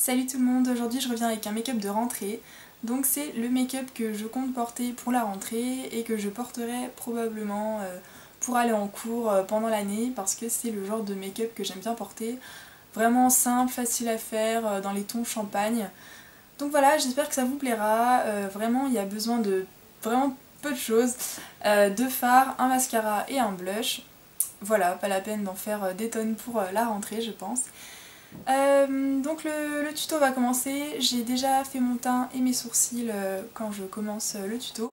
Salut tout le monde, aujourd'hui je reviens avec un make-up de rentrée. Donc c'est le make-up que je compte porter pour la rentrée et que je porterai probablement pour aller en cours pendant l'année parce que c'est le genre de make-up que j'aime bien porter. Vraiment simple, facile à faire, dans les tons champagne. Donc voilà, j'espère que ça vous plaira. Vraiment il y a besoin de vraiment peu de choses. Deux fards, un mascara et un blush. Voilà, pas la peine d'en faire des tonnes pour la rentrée je pense. Donc le tuto va commencer, j'ai déjà fait mon teint et mes sourcils quand je commence le tuto.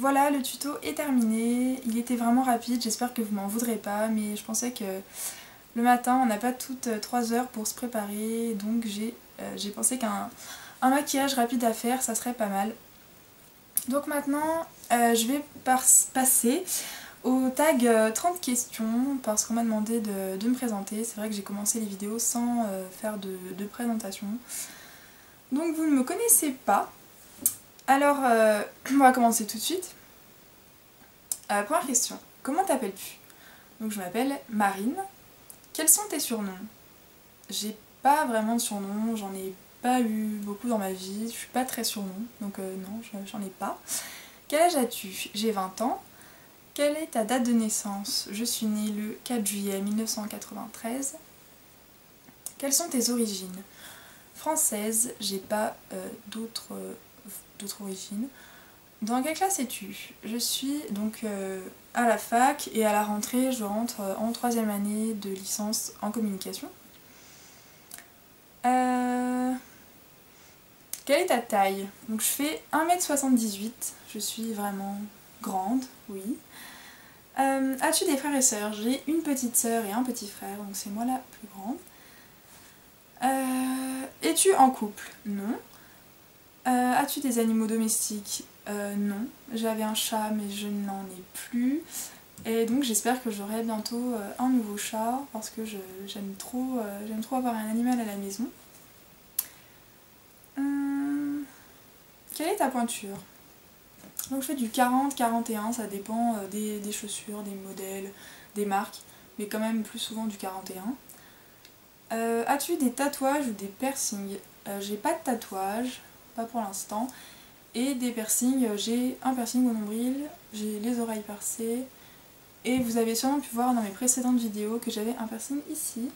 voilà, le tuto est terminé. Il était vraiment rapide, j'espère que vous m'en voudrez pas, mais je pensais que le matin on n'a pas toutes 3 heures pour se préparer, donc j'ai pensé qu'un maquillage rapide à faire ça serait pas mal. Donc maintenant je vais passer au tag 30 questions parce qu'on m'a demandé de me présenter. C'est vrai que j'ai commencé les vidéos sans faire de présentation. Donc vous ne me connaissez pas. Alors on va commencer tout de suite. Première question. Comment t'appelles-tu? Donc je m'appelle Marine. Quels sont tes surnoms? J'ai pas vraiment de surnom, j'en ai pas eu beaucoup dans ma vie, je suis pas très surnom, donc non, j'en ai pas. Quel âge as-tu? J'ai 20 ans. Quelle est ta date de naissance? Je suis née le 4 juillet 1993. Quelles sont tes origines? Française, j'ai pas d'autres origines. Dans quelle classe es-tu? Je suis donc à la fac et à la rentrée je rentre en 3e année de licence en communication. Quelle est ta taille? Donc je fais 1,78 m, je suis vraiment grande, oui. As-tu des frères et sœurs? J'ai une petite sœur et un petit frère, donc c'est moi la plus grande. Es-tu en couple? Non. As-tu des animaux domestiques? Non. J'avais un chat mais je n'en ai plus. Et donc j'espère que j'aurai bientôt un nouveau chat parce que j'aime trop avoir un animal à la maison. Quelle est ta pointure? Donc je fais du 40-41, ça dépend des chaussures, des modèles, des marques, mais quand même plus souvent du 41. As-tu des tatouages ou des piercings? J'ai pas de tatouage, pas pour l'instant. Et des piercings, j'ai un piercing au nombril, j'ai les oreilles percées. Et vous avez sûrement pu voir dans mes précédentes vidéos que j'avais un piercing ici,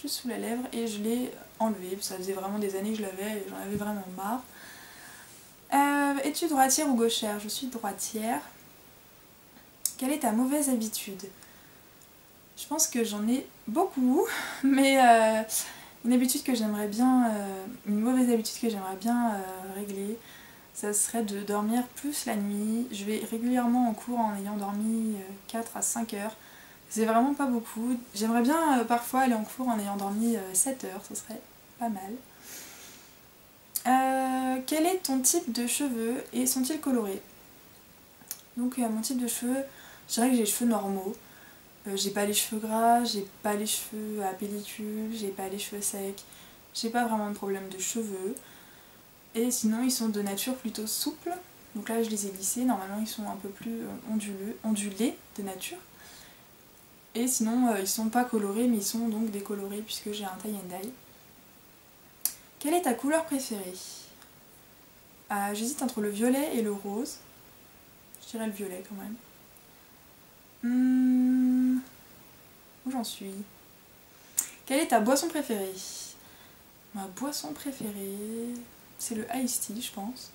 juste sous la lèvre, et je l'ai enlevé, parce que ça faisait vraiment des années que je l'avais et j'en avais vraiment marre. Es-tu droitière ou gauchère? Je suis droitière. Quelle est ta mauvaise habitude? Je pense que j'en ai beaucoup, mais une habitude que j'aimerais bien, une mauvaise habitude que j'aimerais bien régler, ça serait de dormir plus la nuit. Je vais régulièrement en cours en ayant dormi 4 à 5 heures. C'est vraiment pas beaucoup. J'aimerais bien parfois aller en cours en ayant dormi 7 heures, ce serait pas mal. Quel est ton type de cheveux et sont-ils colorés? Donc mon type de cheveux, je dirais que j'ai les cheveux normaux. J'ai pas les cheveux gras, j'ai pas les cheveux à pellicule, j'ai pas les cheveux secs, j'ai pas vraiment de problème de cheveux. Et sinon ils sont de nature plutôt souple. Donc là je les ai lissés, normalement ils sont un peu plus ondulés de nature. Et sinon ils sont pas colorés mais ils sont donc décolorés puisque j'ai un tie and dye. Quelle est ta couleur préférée? J'hésite entre le violet et le rose. Je dirais le violet quand même. Où j'en suis? Quelle est ta boisson préférée? Ma boisson préférée, c'est le iced tea, je pense.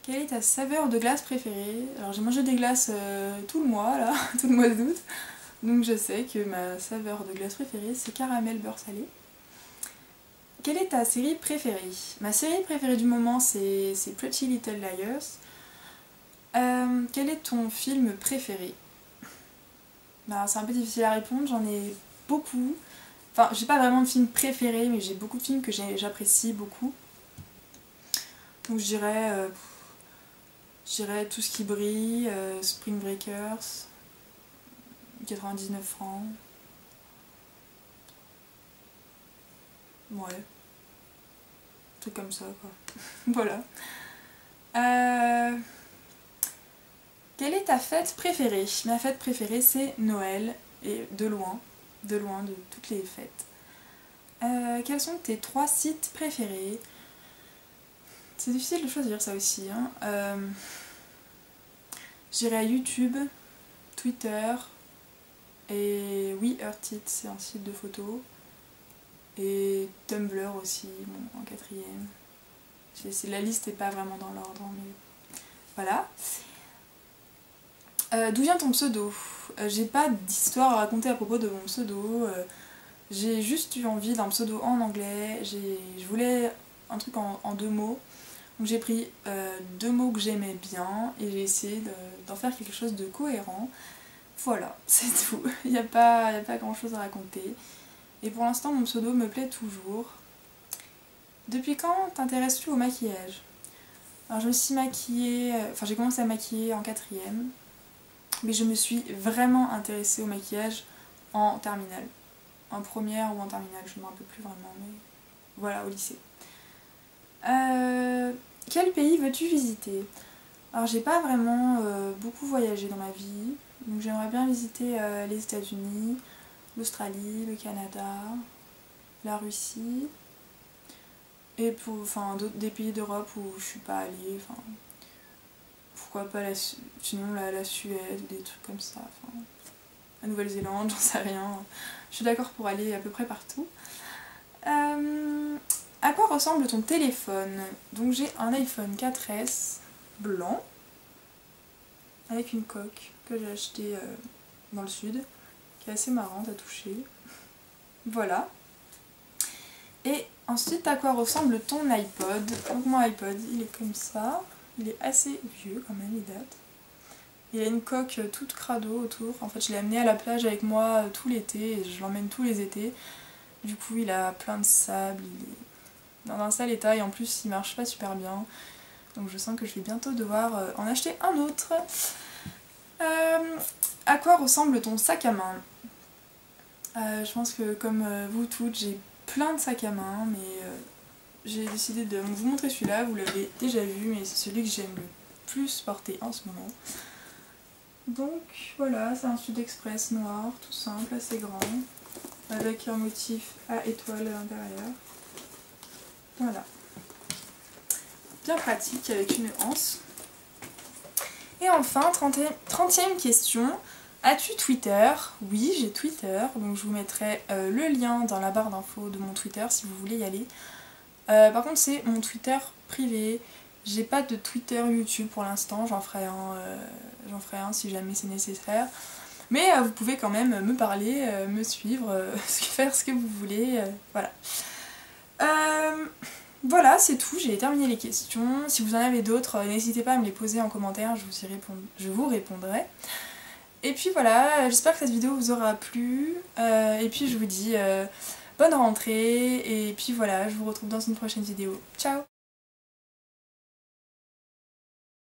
Quelle est ta saveur de glace préférée? Alors j'ai mangé des glaces tout le mois, là, tout le mois d'août. Donc je sais que ma saveur de glace préférée, c'est caramel beurre salé. Quelle est ta série préférée? Ma série préférée du moment, c'est Pretty Little Liars. Quel est ton film préféré? C'est un peu difficile à répondre, j'en ai beaucoup. Enfin, j'ai pas vraiment de film préféré, mais j'ai beaucoup de films que j'apprécie beaucoup. Donc je dirais Tout ce qui brille, Spring Breakers, 99 francs. Ouais. Truc comme ça, quoi. Voilà. Quelle est ta fête préférée? Ma fête préférée, c'est Noël, et de loin de toutes les fêtes. Quels sont tes 3 sites préférés? C'est difficile de choisir ça aussi, hein. J'irai à YouTube, Twitter, et oui, Earthit, c'est un site de photos, et Tumblr aussi, bon, en 4e. La liste n'est pas vraiment dans l'ordre, mais voilà. D'où vient ton pseudo? J'ai pas d'histoire à raconter à propos de mon pseudo. J'ai juste eu envie d'un pseudo en anglais. Je voulais un truc en 2 mots. Donc j'ai pris deux mots que j'aimais bien et j'ai essayé d'en faire quelque chose de cohérent. Voilà, c'est tout. Il n'y a pas grand chose à raconter. Et pour l'instant mon pseudo me plaît toujours. Depuis quand t'intéresses-tu au maquillage? Alors je me suis maquillée, j'ai commencé à maquiller en 4e, mais je me suis vraiment intéressée au maquillage en terminale. En première ou en terminale, je ne me rappelle plus vraiment, mais voilà, au lycée. Quel pays veux-tu visiter? Alors j'ai pas vraiment beaucoup voyagé dans ma vie, donc j'aimerais bien visiter les États-Unis, l'Australie, le Canada, la Russie, et des pays d'Europe où je suis pas allée, pourquoi pas sinon la Suède ou des trucs comme ça, la Nouvelle-Zélande, j'en sais rien. Je suis d'accord pour aller à peu près partout. À quoi ressemble ton téléphone? Donc j'ai un iPhone 4S blanc avec une coque que j'ai acheté dans le sud, qui est assez marrante à toucher. Voilà. Et ensuite, à quoi ressemble ton iPod? Donc mon iPod, il est comme ça. Il est assez vieux quand même, il date. Il a une coque toute crado autour. En fait, je l'ai amené à la plage avec moi tout l'été et je l'emmène tous les étés. Du coup, il a plein de sable, il est dans un sale état et en plus, il marche pas super bien. Donc je sens que je vais bientôt devoir en acheter un autre. À quoi ressemble ton sac à main? Je pense que comme vous toutes, j'ai plein de sacs à main, mais j'ai décidé de vous montrer celui-là. Vous l'avez déjà vu, mais c'est celui que j'aime le plus porter en ce moment. Donc voilà, c'est un Sud Express noir, tout simple, assez grand, avec un motif à étoile à l'intérieur. Voilà. Bien pratique, avec une anse. Et enfin, 30e question. As-tu Twitter? Oui, j'ai Twitter, donc je vous mettrai le lien dans la barre d'infos de mon Twitter si vous voulez y aller. Par contre, c'est mon Twitter privé. J'ai pas de Twitter YouTube pour l'instant, j'en ferai un si jamais c'est nécessaire. Mais vous pouvez quand même me parler, me suivre, faire ce que vous voulez, voilà. Voilà, c'est tout, j'ai terminé les questions. Si vous en avez d'autres, n'hésitez pas à me les poser en commentaire, je vous répondrai. Et puis voilà, j'espère que cette vidéo vous aura plu. Et puis je vous dis bonne rentrée. Et puis voilà, je vous retrouve dans une prochaine vidéo. Ciao!